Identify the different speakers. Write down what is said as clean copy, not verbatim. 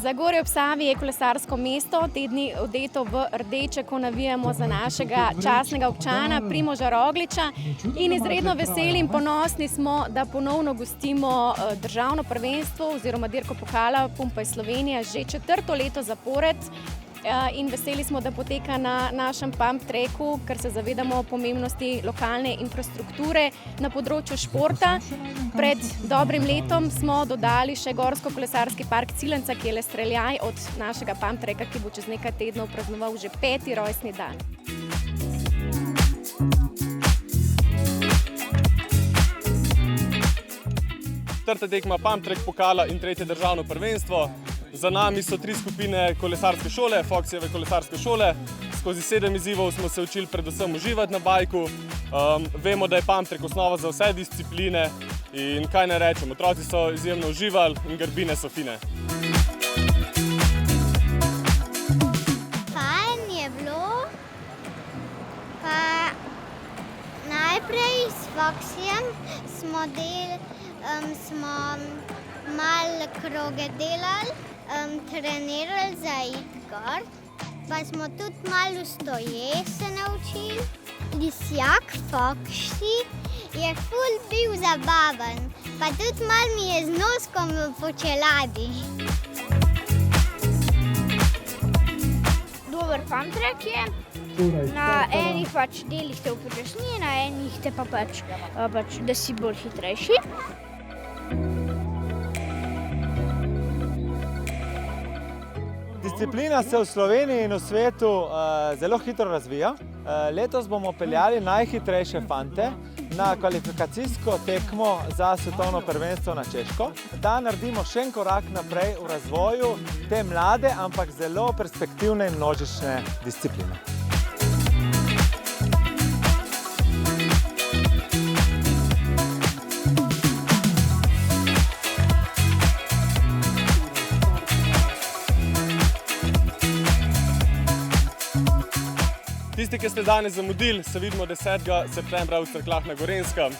Speaker 1: Zagorje ob Savi je kolesarsko mesto, te dni odeto v rdeče, ko navijamo za našega častnega občana Primoža Rogliča in izredno veseli in ponosni smo, da ponovno gostimo državno prvenstvo oziroma dirko pokala Pumpaj Slovenija že 4. leto zapored. In veseli smo, da poteka na našem pump tracku, ker se zavedamo pomembnosti lokalne infrastrukture na področju športa. Pred dobrim letom smo dodali še gorsko-kolesarski park Cilenca, ki je le streljaj od našega pump tracka, ki bo čez nekaj tednov praznoval že 5. rojstni dan.
Speaker 2: Četrta tekma pump track pokala in 3. državno prvenstvo. Za nami so 3 skupine kolesarske šole, Foxijeve kolesarske šole. Skozi 7 izzivov smo se učili predvsem uživati na bajku. Vemo, da je pump track osnova za vse discipline in kaj naj rečem, otroci so izjemno uživali in grbine so fine.
Speaker 3: Fajn je bilo, pa najprej s Foxijem smo malo kroge delali, trenirali za iti gor, pa smo tudi malo stoje se naučili. Lisjak Foxi je ful bil zabaven, pa tudi malo mi je z noskom po čeladi.
Speaker 4: Dober pump track je. Na enih delih te upočasni, na enih te pa da si bolj hitrejši.
Speaker 5: Disciplina se v Sloveniji in v svetu zelo hitro razvija. Letos bomo peljali najhitrejše fante na kvalifikacijsko tekmo za svetovno prvenstvo na Češko, da naredimo še en korak naprej v razvoju te mlade, ampak zelo perspektivne in množične discipline.
Speaker 2: Tisti, ki ste danes zamudili, se vidimo 10. septembra v Cerkljah na Gorenjskem.